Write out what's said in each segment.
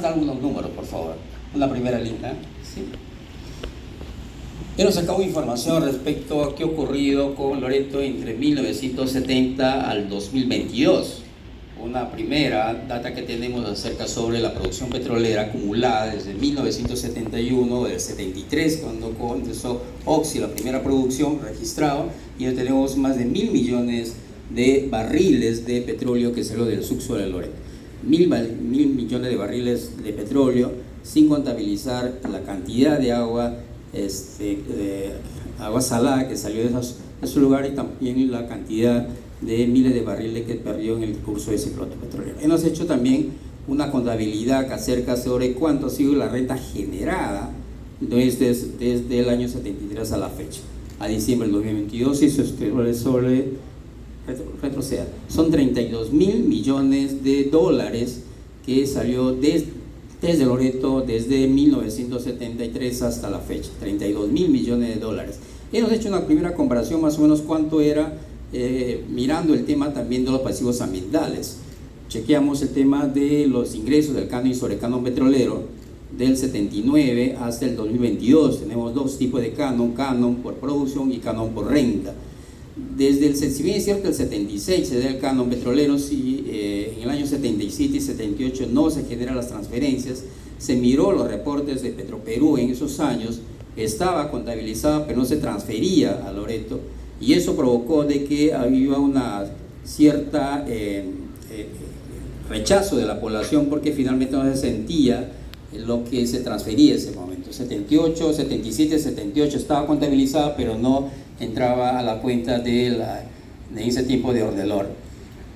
Dar algunos números, por favor. Una primera línea. Sí. Hemos sacado información respecto a qué ha ocurrido con Loreto entre 1970 al 2022. Una primera data que tenemos acerca sobre la producción petrolera acumulada desde 1971, del 73, cuando comenzó Oxy, la primera producción registrada, y ya tenemos más de 1.000 millones de barriles de petróleo que salió del subsuelo de Loreto. 1.000 millones de barriles de petróleo, sin contabilizar la cantidad de agua, agua salada que salió de esos lugares, y también la cantidad de miles de barriles que perdió en el curso de ese flota petrolero. Hemos hecho también una contabilidad acerca sobre cuánto ha sido la renta generada desde el año 73 a la fecha, a diciembre del 2022, y retroceda. Son 32.000 millones de dólares que salió desde Loreto desde 1973 hasta la fecha, 32.000 millones de dólares. Hemos hecho una primera comparación más o menos cuánto era, mirando el tema también de los pasivos ambientales. Chequeamos el tema de los ingresos del canon y sobrecanon petrolero del 79 hasta el 2022. Tenemos dos tipos de canon por producción y canon por renta. Si bien es cierto, el 76 se da el canon petrolero, si en el año 77 y 78 no se generan las transferencias, se miró los reportes de Petroperú en esos años, estaba contabilizada pero no se transfería a Loreto, y eso provocó de que había una cierta rechazo de la población, porque finalmente no se sentía lo que se transfería en ese momento. 78, 77, 78 estaba contabilizada pero no entraba a la cuenta de ese tipo de ordenador.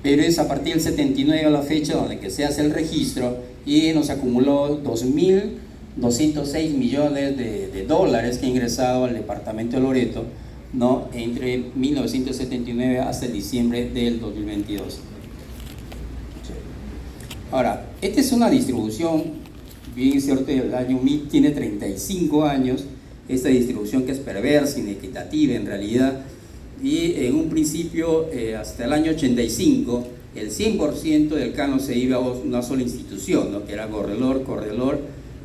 Pero es a partir del 79 a la fecha donde que se hace el registro, y nos acumuló 2.206 millones de dólares que ha ingresado al departamento de Loreto, ¿no?, entre 1979 hasta el diciembre del 2022. Ahora, esta es una distribución, bien cierto, el año 1000 tiene 35 años, esta distribución que es perversa, inequitativa en realidad, y en un principio, hasta el año 85, el 100% del canon se iba a una sola institución, ¿no?, que era Corredor,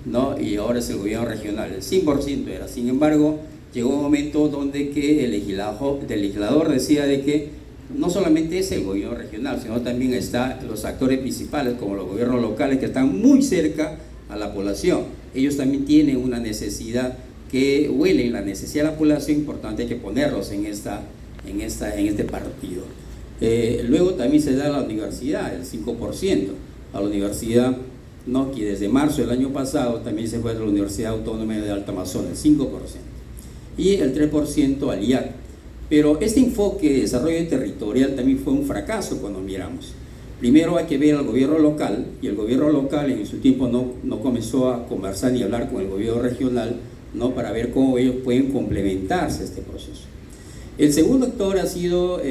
¿no?, y ahora es el gobierno regional, el 100% era. Sin embargo, llegó un momento donde que el legislador decía de que no solamente es el gobierno regional, sino también están los actores principales, como los gobiernos locales, que están muy cerca a la población. Ellos también tienen una necesidad, que huelen la necesidad de la población, importante hay que ponerlos en este partido. Luego también se da a la universidad, el 5%, a la universidad, ¿no?, que desde marzo del año pasado también se fue a la Universidad Autónoma de Alta Amazonas, el 5%, y el 3% al IAC. Pero este enfoque de desarrollo territorial también fue un fracaso cuando miramos. Primero hay que ver al gobierno local, y el gobierno local en su tiempo no comenzó a conversar ni hablar con el gobierno regional, ¿no?, para ver cómo ellos pueden complementarse a este proceso. El segundo actor ha sido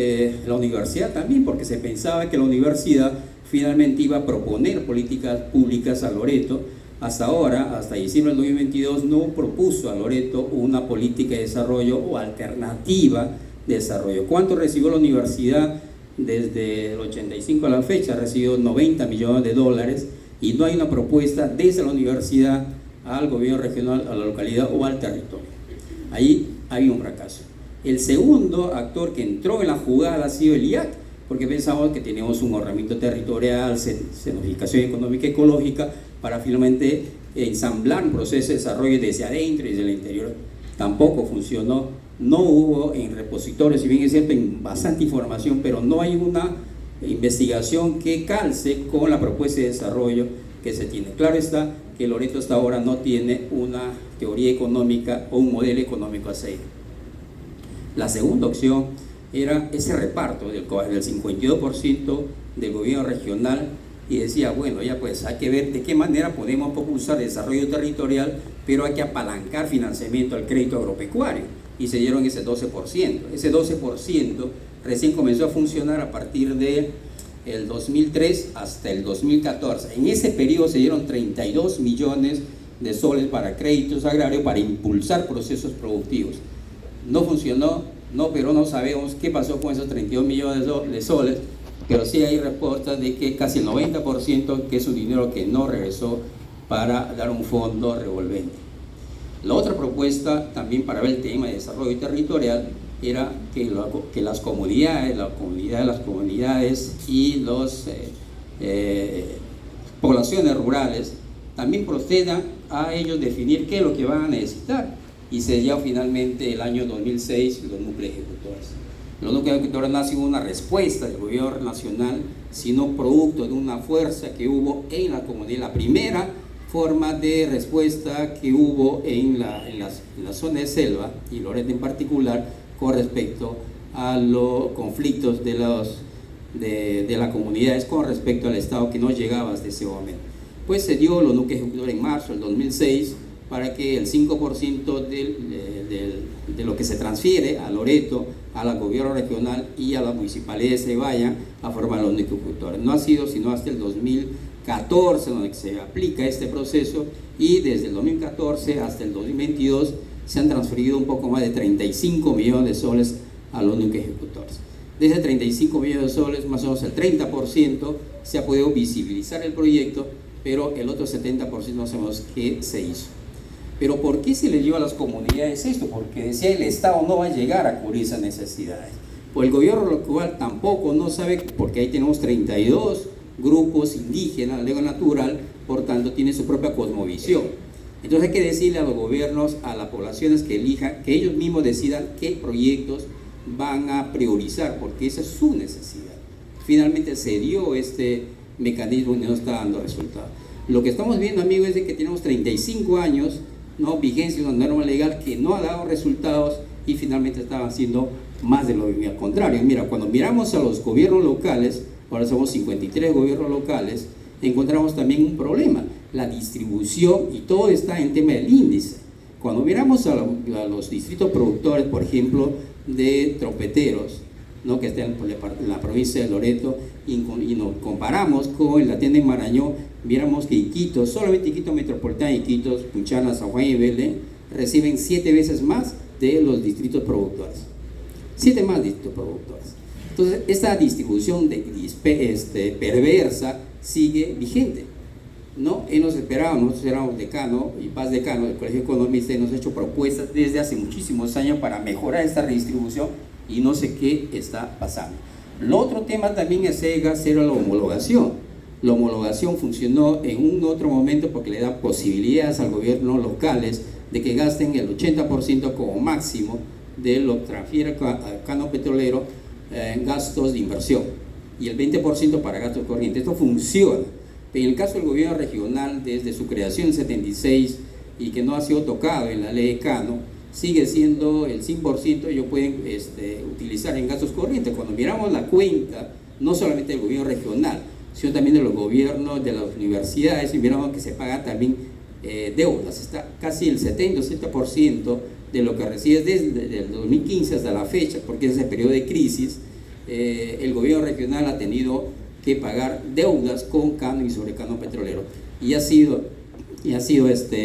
la universidad también, porque se pensaba que la universidad finalmente iba a proponer políticas públicas a Loreto. Hasta ahora, hasta diciembre del 2022, no propuso a Loreto una política de desarrollo o alternativa de desarrollo. ¿Cuánto recibió la universidad desde el 85 a la fecha? Ha recibido 90 millones de dólares, y no hay una propuesta desde la universidad al gobierno regional, a la localidad o al territorio. Ahí hay un fracaso. El segundo actor que entró en la jugada ha sido el IAC, porque pensamos que teníamos un ordenamiento territorial, zonificación económica y ecológica, para finalmente ensamblar un proceso de desarrollo desde adentro y desde el interior. Tampoco funcionó, no hubo en repositorios, si bien es cierto, en bastante información, pero no hay una investigación que calce con la propuesta de desarrollo que se tiene. Claro está que Loreto hasta ahora no tiene una teoría económica o un modelo económico a seguir. La segunda opción era ese reparto del 52% del gobierno regional, y decía, bueno, ya pues hay que ver de qué manera podemos propulsar desarrollo territorial, pero hay que apalancar financiamiento al crédito agropecuario, y se dieron ese 12%. Ese 12% recién comenzó a funcionar a partir de el 2003 hasta el 2014. En ese periodo se dieron 32 millones de soles para créditos agrarios para impulsar procesos productivos. No funcionó, pero no sabemos qué pasó con esos 32 millones de soles, pero sí hay reportes de que casi el 90%, que es un dinero que no regresó para dar un fondo revolvente. La otra propuesta, también para ver el tema de desarrollo territorial, era que las comunidades, la comunidad de las comunidades y las poblaciones rurales también procedan a ellos definir qué es lo que van a necesitar, y se dio finalmente el año 2006 los núcleos ejecutores. Los núcleos ejecutores no han sido una respuesta del gobierno nacional, sino producto de una fuerza que hubo en la comunidad, la primera forma de respuesta que hubo en la zona de selva, y Loreto en particular, con respecto a los conflictos de las comunidades con respecto al Estado, que no llegaba hasta ese momento. Pues se dio los núcleos ejecutores en marzo del 2006 para que el 5% de lo que se transfiere a Loreto, al gobierno regional y a las municipalidades se vayan a formar los núcleos ejecutores. No ha sido sino hasta el 2014 donde se aplica este proceso, y desde el 2014 hasta el 2022 se han transferido un poco más de 35 millones de soles a los núcleos ejecutores. De ese 35 millones de soles, más o menos el 30% se ha podido visibilizar el proyecto, pero el otro 70% no sabemos qué se hizo. Pero ¿por qué se le dio a las comunidades esto? Porque decía el Estado no va a llegar a cubrir esas necesidades. Pues el gobierno local tampoco no sabe, porque ahí tenemos 32 grupos indígenas, lengua natural, por tanto tiene su propia cosmovisión. Entonces hay que decirle a los gobiernos, a las poblaciones que elijan, que ellos mismos decidan qué proyectos van a priorizar, porque esa es su necesidad. Finalmente se dio este mecanismo y no está dando resultados. Lo que estamos viendo, amigos, es de que tenemos 35 años, ¿no?, vigencia de una norma legal que no ha dado resultados, y finalmente estaban haciendo más de lo al contrario. Mira, cuando miramos a los gobiernos locales, ahora somos 53 gobiernos locales, encontramos también un problema, la distribución, y todo está en tema del índice. Cuando miramos a los distritos productores, por ejemplo, de tropeteros, ¿no?, que están en la provincia de Loreto, y nos comparamos con la tienda en Marañón, miramos que Iquitos, solamente Iquitos Metropolitana, Iquitos, Punchana, San Juan y Belén, reciben 7 veces más de los distritos productores. 7 más distritos productores. Entonces, esta distribución perversa sigue vigente, ¿no? Y nosotros éramos decano y Paz decano del Colegio de Economistas, y nos ha hecho propuestas desde hace muchísimos años para mejorar esta redistribución, y no sé qué está pasando. Lo otro tema también es era la homologación. La homologación funcionó en un otro momento porque le da posibilidades al gobierno locales de que gasten el 80% como máximo de lo que transfiere al canon petrolero en gastos de inversión, y el 20% para gastos corrientes. Esto funciona. En el caso del gobierno regional, desde su creación en 76, y que no ha sido tocado en la ley de Cano, sigue siendo el 100%, ellos pueden utilizar en gastos corrientes. Cuando miramos la cuenta, no solamente del gobierno regional, sino también de los gobiernos, de las universidades, y miramos que se paga también deudas. Está casi el 70-80% de lo que recibes desde el 2015 hasta la fecha, porque es ese periodo de crisis. El gobierno regional ha tenido que pagar deudas con canon y sobre canon petrolero, y ha sido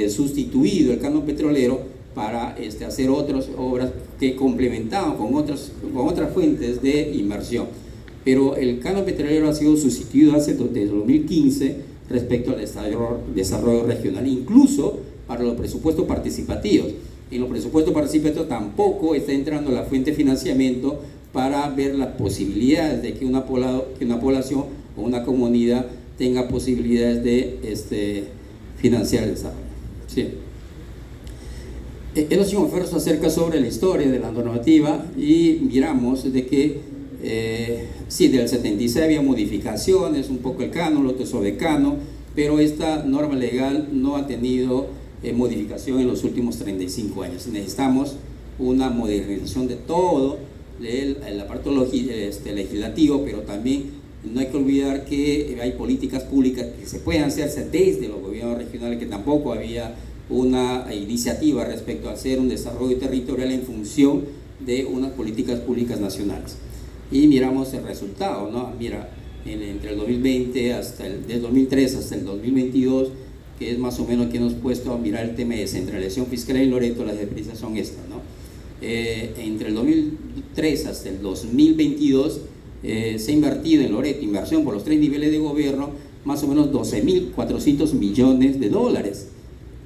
sustituido el canon petrolero para hacer otras obras que complementaban con otras fuentes de inversión. Pero el canon petrolero ha sido sustituido desde 2015 respecto al desarrollo regional, incluso para los presupuestos participativos. En los presupuestos participativos tampoco está entrando la fuente de financiamiento para ver las posibilidades de que una población o una comunidad tenga posibilidades de financiar el desarrollo. Sí. Hemos hecho un esfuerzo acerca sobre la historia de la normativa, y miramos de que sí, del 76 había modificaciones, un poco el canon, otro sobre canon, pero esta norma legal no ha tenido modificación en los últimos 35 años. Necesitamos una modernización de todo el aparato legislativo, pero también no hay que olvidar que hay políticas públicas que se pueden hacerse desde los gobiernos regionales, que tampoco había una iniciativa respecto a hacer un desarrollo territorial en función de unas políticas públicas nacionales. Y miramos el resultado, ¿no? Mira, entre el 2020 del 2003 hasta el 2022, que es más o menos que hemos puesto a mirar el tema de descentralización fiscal en Loreto, las experiencias son estas, ¿no? Entre el 2003 hasta el 2022 se ha invertido en Loreto, inversión por los 3 niveles de gobierno, más o menos 12.400 millones de dólares,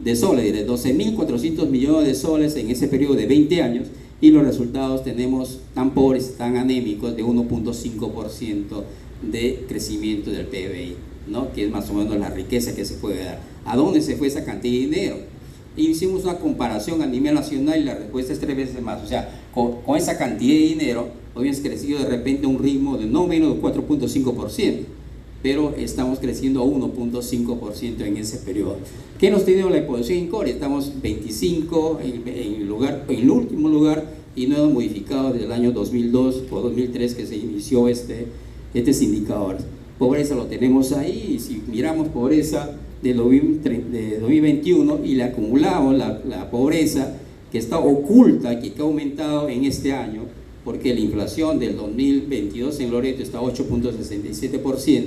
de soles, 12.400 millones de soles en ese periodo de 20 años, y los resultados tenemos tan pobres, tan anémicos, de 1.5% de crecimiento del PBI, ¿no? Que es más o menos la riqueza que se puede dar. ¿A dónde se fue esa cantidad de dinero? Hicimos una comparación a nivel nacional y la respuesta es 3 veces más. O sea, con esa cantidad de dinero, hoy hemos crecido de repente a un ritmo de no menos de 4.5%, pero estamos creciendo a 1.5% en ese periodo. ¿Qué nos tiene la exposición en core? Estamos 25 en el último lugar, y no hemos modificado desde el año 2002 o 2003 que se inició este indicador. Pobreza lo tenemos ahí, y si miramos pobreza de 2021 y le acumulamos la pobreza que está oculta, que ha aumentado en este año, porque la inflación del 2022 en Loreto está a 8.67%,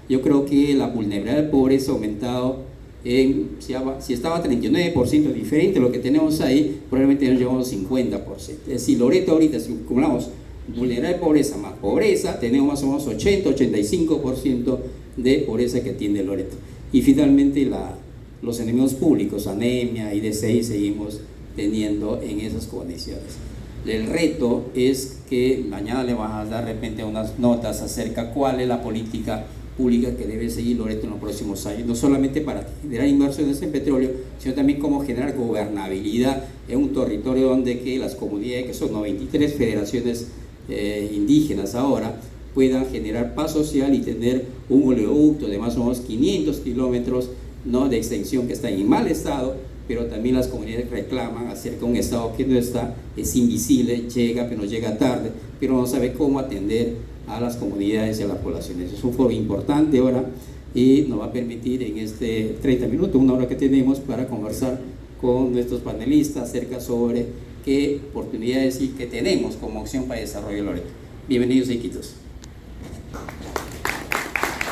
yo creo que la vulnerabilidad de pobreza ha aumentado si estaba 39% diferente a lo que tenemos ahí, probablemente nos llevamos 50%. Es decir, Loreto ahorita, si acumulamos vulnerabilidad de pobreza más pobreza, tenemos más o menos 80-85% de pobreza que tiene Loreto. Y finalmente los enemigos públicos, anemia y DCI, seguimos teniendo en esas condiciones. El reto es que mañana le van a dar de repente unas notas acerca de cuál es la política pública que debe seguir Loreto en los próximos años, no solamente para generar inversiones en petróleo, sino también cómo generar gobernabilidad en un territorio donde que las comunidades, que son 93 federaciones indígenas ahora, puedan generar paz social y tener un oleoducto de más o menos 500 kilómetros, ¿no?, de extensión, que está en mal estado, pero también las comunidades reclaman acerca de un estado que no está, es invisible, llega, pero llega tarde, pero no sabe cómo atender a las comunidades y a las poblaciones. Es un foro importante ahora y nos va a permitir en este 30 minutos, una hora que tenemos, para conversar con nuestros panelistas acerca sobre qué oportunidades y qué tenemos como opción para el desarrollo de Loreto. Bienvenidos a Iquitos.